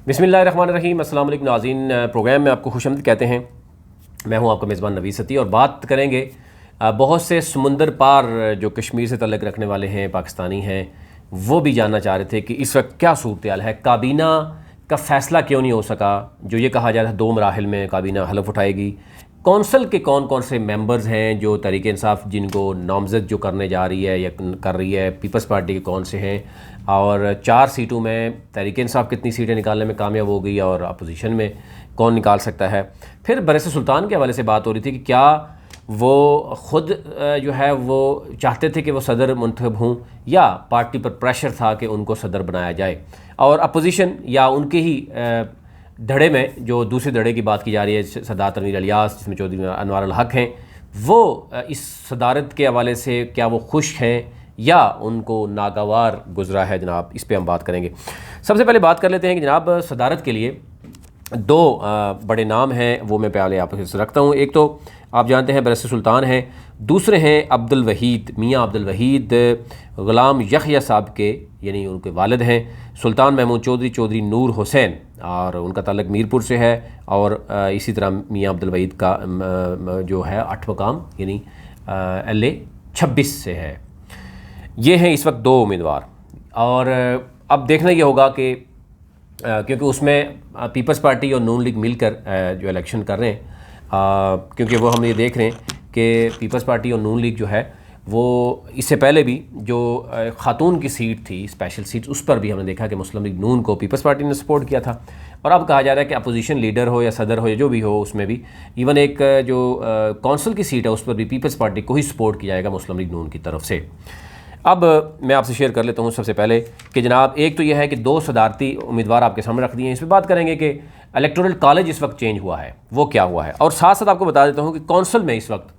बिस्मिल्लाहिर्रहमानिर्रहीम। अस्सलाम वालेकुम नाज़रीन, प्रोग्राम में आपको खुशामदीद कहते हैं। मैं हूं आपका मेज़बान नवीद सती और बात करेंगे बहुत से समुंदर पार जो कश्मीर से तल्लुक़ रखने वाले हैं, पाकिस्तानी हैं, वो भी जानना चाह रहे थे कि इस वक्त क्या सूरत हाल है, काबीना का फ़ैसला क्यों नहीं हो सका। जो ये कहा जा रहा है 2 मराहिल में काबीना हलफ उठाएगी। कौंसल के कौन कौन से मेंबर्स हैं जो तहरीक इंसाफ जिनको नामज़द जो करने जा रही है या कर रही है, पीपल्स पार्टी के कौन से हैं, और 4 सीटों में तहरीक इंसाफ कितनी सीटें निकालने में कामयाब हो गई और अपोजिशन में कौन निकाल सकता है। फिर बरिस्टर सुल्तान के हवाले से बात हो रही थी कि क्या वो ख़ुद जो है वो चाहते थे कि वो सदर मुंतखब हों या पार्टी पर प्रेशर था कि उनको सदर बनाया जाए, और अपोजिशन या उनके ही धड़े में जो दूसरे धड़े की बात की जा रही है सरदार तनवीर इलियास, जिसमें चौधरी अनवार अल हक हैं, वो इस सदारत के हवाले से क्या वो खुश हैं या उनको नागवार गुजरा है। जनाब, इस पे हम बात करेंगे। सबसे पहले बात कर लेते हैं कि जनाब सदारत के लिए 2 बड़े नाम हैं, वो मैं पहले आप से रखता हूँ। एक तो आप जानते हैं बरिस्टर सुल्तान हैं, दूसरे हैं अब्दुल वहीद, मियाँ अब्दुल वहीद ग़ुलाम यहया साहब के, यानी उनके वालिद हैं सुल्तान महमूद चौधरी, चौधरी नूर हुसैन, और उनका ताल्लुक़ मीरपुर से है। और इसी तरह मियाँ अब्दुल वहीद का जो है 8 मकाम यानी LA 26 से है। ये हैं इस वक्त 2 उम्मीदवार। और अब देखना ये होगा कि क्योंकि उसमें पीपल्स पार्टी और नून लीग मिलकर जो इलेक्शन कर रहे हैं, क्योंकि वो हम ये देख रहे हैं कि पीपल्स पार्टी और नून लीग जो है वो इससे पहले भी जो ख़ातून की सीट थी, स्पेशल सीट, उस पर भी हमने देखा कि मुस्लिम लीग नून को पीपल्स पार्टी ने सपोर्ट किया था। और अब कहा जा रहा है कि अपोजिशन लीडर हो या सदर हो या जो भी हो, उसमें भी इवन एक जो कौंसल की सीट है उस पर भी पीपल्स पार्टी को ही सपोर्ट किया जाएगा मुस्लिम लीग नून की तरफ से। अब मैं आपसे शेयर कर लेता हूँ सबसे पहले कि जनाब एक तो यह है कि 2 सदारती उम्मीदवार आपके सामने रख दिए हैं। इस पर बात करेंगे कि इलेक्टोरल कॉलेज इस वक्त चेंज हुआ है, वो क्या हुआ है, और साथ साथ आपको बता देता हूँ कि कौंसल में इस वक्त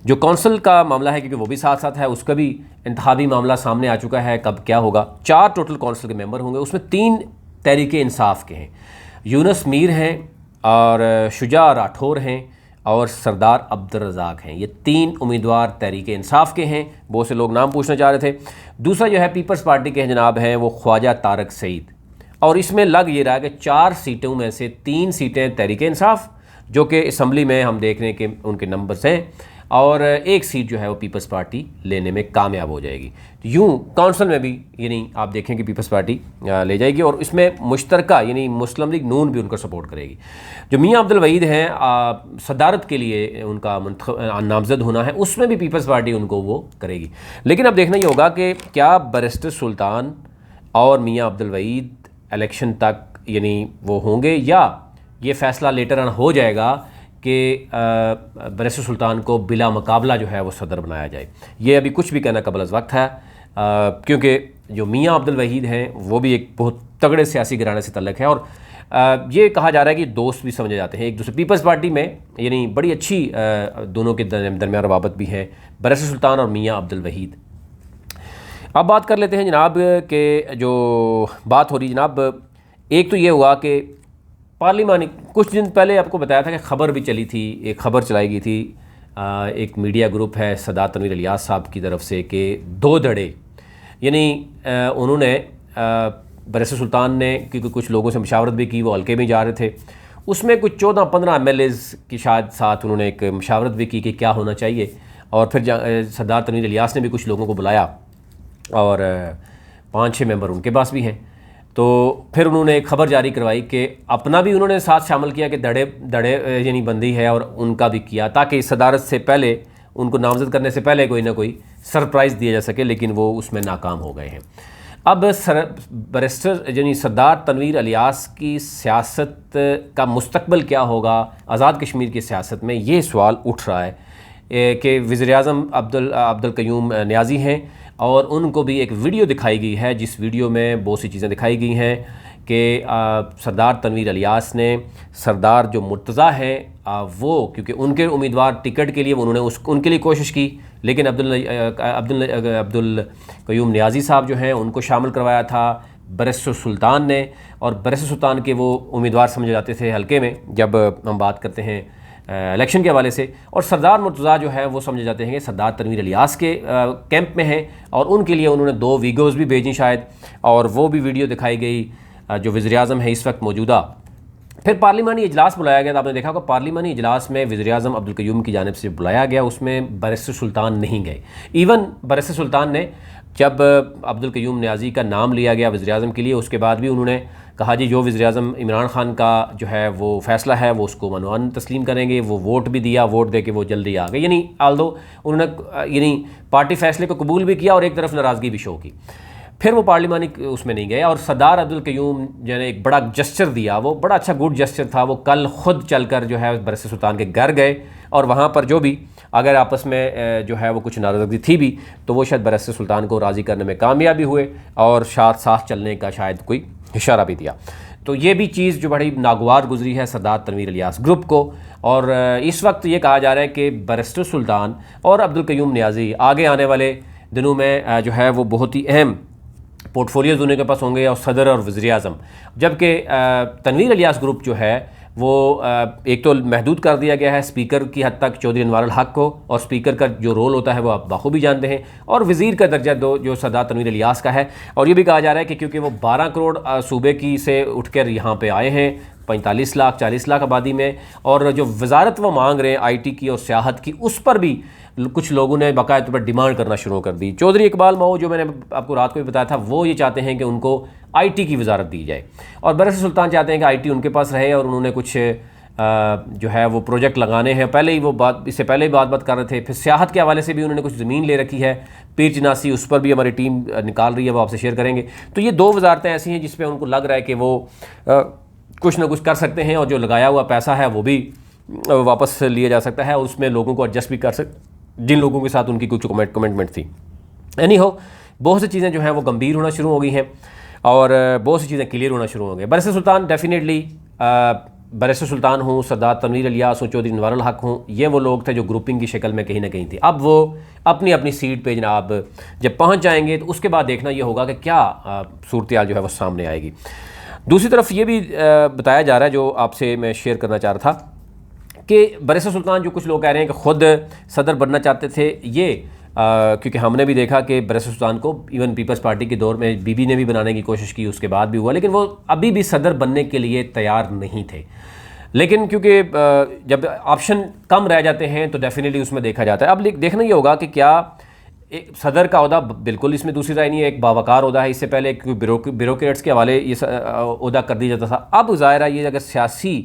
जो कौंसल का मामला है, क्योंकि वो भी साथ साथ है, उसका भी इंतखाबी मामला सामने आ चुका है, कब क्या होगा। 4 टोटल कौंसल के मेंबर होंगे, उसमें 3 तहरीक इंसाफ के हैं, यूनुस मीर हैं और शुजा राठौर हैं और सरदार अब्दुल रज़ाक हैं। ये 3 उम्मीदवार तहरीक इंसाफ के हैं। बहुत से लोग नाम पूछना चाह रहे थे। दूसरा जो है पीपल्स पार्टी के जनाब हैं वो ख्वाजा तारक सईद, और इसमें लग ये रहा है कि 4 सीटों में से 3 सीटें तहरीक इंसाफ, जो कि असम्बली में हम देख रहे हैं कि उनके नंबर्स हैं, और 1 सीट जो है वो पीपल्स पार्टी लेने में कामयाब हो जाएगी। तो यूँ कौंसल में भी यानी आप देखें कि पीपल्स पार्टी ले जाएगी, और इसमें मुश्तरका यानी मुस्लिम लीग नून भी उनका सपोर्ट करेगी। जो मियाँ अब्दुल वहीद हैं सदारत के लिए उनका नामज़द होना है, उसमें भी पीपल्स पार्टी उनको वो करेगी। लेकिन अब देखना ये होगा कि क्या बरिस्टर सुल्तान और मियाँ अब्दुल वहीद इलेक्शन तक यानी वो होंगे, या ये फ़ैसला लेटर ऑन हो जाएगा कि बरिस्टर सुल्तान को बिला मुकाबला जो है वो सदर बनाया जाए। ये अभी कुछ भी कहना कबल अज़ वक्त है, क्योंकि जो मियाँ अब्दुल वहीद हैं वो भी एक बहुत तगड़े सियासी घराने से तल्लुक़ है, और ये कहा जा रहा है कि दोस्त भी समझे जाते हैं एक दूसरे। पीपल्स पार्टी में यानी बड़ी अच्छी दोनों के दरमियान रवाबत भी है, बरिस्टर सुल्तान और मियाँ अब्दुल वहीद। अब बात कर लेते हैं जनाब के जो बात हो रही जनाब, एक तो ये हुआ कि पार्लिमानी, कुछ दिन पहले आपको बताया था कि ख़बर भी चली थी, एक ख़बर चलाई गई थी, एक मीडिया ग्रुप है सरदार तनवीर इलियास साहब की तरफ से कि 2 धड़े यानी उन्होंने बरिस्टर सुल्तान ने, क्योंकि कुछ लोगों से मशावरत भी की, वो हल्के में जा रहे थे, उसमें कुछ 14-15 MLAs की शायद साथ उन्होंने एक मशावरत भी की कि क्या होना चाहिए। और फिर सरदार तनवीर इलियास ने भी कुछ लोगों को बुलाया और 5-6 मेंबर उनके पास भी हैं। तो फिर उन्होंने एक ख़बर जारी करवाई कि अपना भी उन्होंने साथ शामिल किया कि धड़े यानी बंदी है, और उनका भी किया, ताकि सदारत से पहले उनको नामज़द करने से पहले कोई ना कोई सरप्राइज़ दिया जा सके, लेकिन वो उसमें नाकाम हो गए हैं। अब बरिस्टर यानी सरदार तनवीर इलियास की सियासत का मुस्तकबिल क्या होगा, आज़ाद कश्मीर की सियासत में, ये सवाल उठ रहा है कि वज़ीर-ए-आज़म अब्दुल क़य्यूम नियाज़ी हैं, और उनको भी एक वीडियो दिखाई गई है, जिस वीडियो में बहुत सी चीज़ें दिखाई गई हैं कि सरदार तनवीर इलियास ने सरदार जो मुर्तज़ा हैं वो, क्योंकि उनके उम्मीदवार टिकट के लिए उन्होंने उनके लिए कोशिश की, लेकिन अब्दुल क़य्यूम नियाज़ी साहब जो हैं उनको शामिल करवाया था बरिस्टर सुल्तान ने, और बरिस्टर सुल्तान के वो उम्मीदवार समझे जाते थे हल्के में जब हम बात करते हैं इलेक्शन के हवाले से, और सरदार मुर्तज़ा जो है वो समझे जाते हैं कि सरदार तनवीर इलियास के कैंप में हैं, और उनके लिए उन्होंने 2 वीडियोज़ भी भेजी शायद, और वो भी वीडियो दिखाई गई जो वज़ीर-ए-आज़म है इस वक्त मौजूदा। फिर पार्लिमानी इजलास बुलाया गया था, आपने देखा होगा पार्लिमानी इजलास में वज़ीर-ए-आज़म अब्दुल क़य्यूम की जानिब से बुलाया गया, उसमें बैरिस्टर सुल्तान नहीं गए। इवन बैरिस्टर सुल्तान ने जब अब्दुल क़य्यूम नियाज़ी का नाम लिया गया वज़ीर-ए-आज़म के लिए, उसके बाद भी उन्होंने कहा जी जो वज़ीर-ए-आज़म इमरान खान का जो है वो फ़ैसला है वो उसको मनवान तस्लीम करेंगे। वो वोट भी दिया, वोट दे के वो जल्दी आ गए, यानी आल्दो उन्होंने यानी पार्टी फ़ैसले को कबूल भी किया और एक तरफ नाराज़गी भी शो की। फिर वो पार्लिमानी उसमें नहीं गए और सरदार अब्दुल क़य्यूम जो ने एक बड़ा जस्चर दिया, वो बड़ा अच्छा गुड जस्चर था। वो कल ख़ुद चल कर जो है बैरिस्टर सुल्तान के घर गए और वहाँ पर जो भी अगर आपस में जो है वो कुछ नाराज़गी थी भी तो वो शायद बैरिस्टर सुल्तान को राज़ी करने में कामयाबी हुए और साथ चलने का शायद कोई इशारा भी दिया। तो ये भी चीज़ जो बड़ी नागवार गुजरी है सरदार तनवीर इलियास ग्रुप को। और इस वक्त ये कहा जा रहा है कि बैरिस्टर सुल्तान और अब्दुल क़य्यूम नियाज़ी आगे आने वाले दिनों में जो है वो बहुत ही अहम पोर्टफोलियोज़ उनके पास होंगे और सदर और वज़ीर-ए-आज़म। जबकि तनवीर इलियास ग्रुप जो है वो एक तो महदूद कर दिया गया है स्पीकर की हद तक चौधरी अनवारुल हक को, और स्पीकर का जो रोल होता है वो आप बाखूबी जानते हैं, और वज़ीर का दर्जा दो जो सरदार तनवीर इलियास का है। और ये भी कहा जा रहा है कि क्योंकि वो 12 करोड़ सूबे की से उठकर यहाँ पे आए हैं 45 लाख 40 लाख आबादी में, और जो वजारत वो मांग रहे हैं आईटी की और सियाहत की, उस पर भी कुछ लोगों ने बाकायदा तौर पर डिमांड करना शुरू कर दी। चौधरी इकबाल मऊ जो मैंने आपको रात को भी बताया था, वो ये चाहते हैं कि उनको आईटी की वजारत दी जाए, और बैरिस्टर सुल्तान चाहते हैं कि आईटी उनके पास रहे, और उन्होंने कुछ जो है वो प्रोजेक्ट लगाने हैं। पहले ही वो बात, इससे पहले ही बात कर रहे थे। फिर सियाहत के हवाले से भी उन्होंने कुछ ज़मीन ले रखी है पीर चिनासी, उस पर भी हमारी टीम निकाल रही है, वो आपसे शेयर करेंगे। तो ये 2 वजारतें ऐसी हैं जिस पर उनको लग रहा है कि वो कुछ ना कुछ कर सकते हैं, और जो लगाया हुआ पैसा है वो भी वापस लिया जा सकता है, और उसमें लोगों को एडजस्ट भी कर जिन लोगों के साथ उनकी कुछ कमिटमेंट थी। एनी हो, बहुत सी चीज़ें जो हैं वो गंभीर होना शुरू हो गई हैं और बहुत सी चीज़ें क्लियर होना शुरू हो गई। बैरिस्टर सुल्तान डेफिनेटली बैरिस्टर सुल्तान हूँ, सरदार तनवीर इलियास हूँ, चौधरी अनवारुल हक हूँ, ये वो लोग थे जो ग्रुपिंग की शक्ल में कहीं ना कहीं थी। अब वो अपनी अपनी सीट पे जनाब जब पहुँच जाएंगे तो उसके बाद देखना ये होगा कि क्या सूरत जो है वो सामने आएगी। दूसरी तरफ ये भी बताया जा रहा है, जो आपसे मैं शेयर करना चाह रहा था, कि बैरिस्टर सुल्तान जो कुछ लोग कह रहे हैं कि ख़ुद सदर बनना चाहते थे, ये क्योंकि हमने भी देखा कि बैरिस्टर सुल्तान को इवन पीपल्स पार्टी के दौर में बीबी ने भी बनाने की कोशिश की, उसके बाद भी हुआ, लेकिन वो अभी भी सदर बनने के लिए तैयार नहीं थे। लेकिन क्योंकि जब ऑप्शन कम रह जाते हैं तो डेफिनेटली उसमें देखा जाता है। अब देखना ये होगा कि क्या सदर का ओहदा, बिल्कुल इसमें दूसरी राय नहीं है, एक बावकार ओहदा है। इससे पहले ब्यूरोक्रेट्स के हवाले ये ओहदा कर दिया जाता था। अब ज़ाहिर है ये अगर सियासी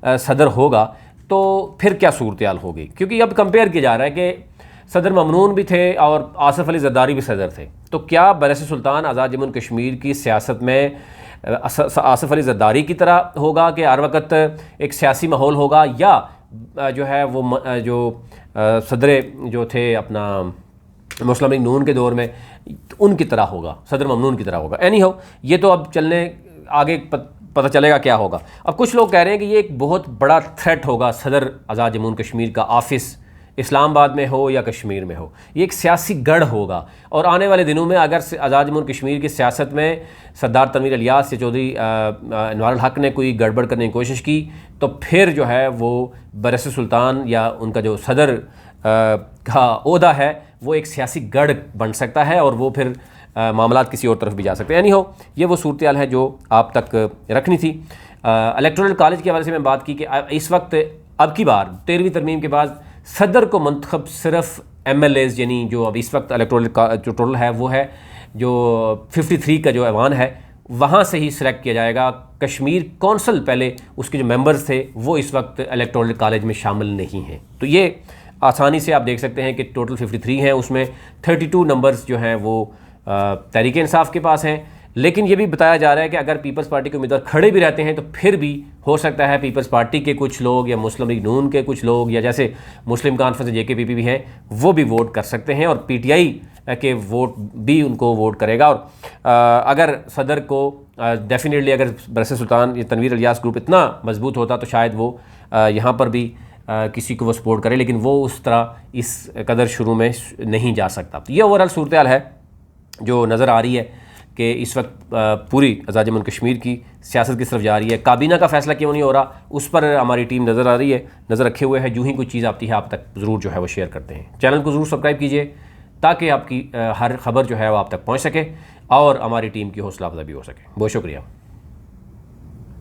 सदर होगा तो फिर क्या सूरत हाल होगी, क्योंकि अब कंपेयर किया जा रहा है कि सदर ममनून भी थे और आसिफ अली जरदारी भी सदर थे। तो क्या बैरिस्टर सुल्तान आज़ाद जम्मू कश्मीर की सियासत में आसिफ अली जरदारी की तरह होगा कि हर वक्त एक सियासी माहौल होगा, या जो है वो जो सदर जो थे अपना मुस्लिम लीग नून के दौर में उनकी तरह होगा, सदर ममनून की तरह होगा। एनी हो, ये तो अब चलने आगे पता चलेगा क्या होगा। अब कुछ लोग कह रहे हैं कि ये एक बहुत बड़ा थ्रेट होगा सदर आज़ाद जम्मू कश्मीर का ऑफिस, इस्लामाबाद में हो या कश्मीर में हो, ये एक सियासी गढ़ होगा। और आने वाले दिनों में अगर आज़ाद जम्मू कश्मीर की सियासत में सरदार तनवीर इलियास या चौधरी अनवारुल हक ने कोई गड़बड़ करने की कोशिश की, तो फिर जो है वो बैरिस्टर सुल्तान या उनका जो सदर का ओहदा है वो एक सियासी गढ़ बन सकता है, और वो फिर मामलात किसी और तरफ भी जा सकते हैं। यानी हो, ये वो सूरत हाल है जो आप तक रखनी थी। इलेक्टोरल कॉलेज के हवाले से मैं बात की कि इस वक्त अब की बार 13वीं तरमीम के बाद सदर को मंतखब सिर्फ MLAs, यानी जो अब इस वक्त इलेक्टोरल जो टोटल है वो है जो 53 का जो ऐवान है वहाँ से ही सिलेक्ट किया जाएगा। कश्मीर कौंसल पहले उसके जो मेंबर्स थे वो इस वक्त इलेक्टोरल कॉलेज में शामिल नहीं हैं। तो ये आसानी से आप देख सकते हैं कि टोटल 53 हैं, उसमें 32 नंबर्स जो हैं वो तहरीक इंसाफ के पास हैं। लेकिन ये भी बताया जा रहा है कि अगर पीपल्स पार्टी के उम्मीदवार खड़े भी रहते हैं तो फिर भी हो सकता है पीपल्स पार्टी के कुछ लोग या मुस्लिम लीग नून के कुछ लोग या जैसे मुस्लिम कॉन्फ्रेंस JKPP भी हैं वो भी वोट कर सकते हैं, और PTI के वोट भी उनको वोट करेगा। और अगर सदर को डेफिनेटली अगर बैरिस्टर सुल्तान या तनवीर इलियास ग्रुप इतना मजबूत होता तो शायद वो यहाँ पर भी किसी को वो सपोर्ट करे, लेकिन वो उस तरह इस कदर शुरू में नहीं जा सकता। तो ये ओवरऑल सूरत हाल है जो नज़र आ रही है कि इस वक्त पूरी आज़ाद जम्मू कश्मीर की सियासत किस तरफ जा रही है। काबीना का फैसला क्यों नहीं हो रहा, उस पर हमारी टीम नज़र आ रही है, नज़र रखे हुए है। जो ही कोई चीज़ आती है आप तक ज़रूर जो है वो शेयर करते हैं। चैनल को ज़रूर सब्सक्राइब कीजिए ताकि आपकी हर खबर जो है वो आप तक पहुँच सके और हमारी टीम की हौसला अफजाई भी हो सके। बहुत शुक्रिया।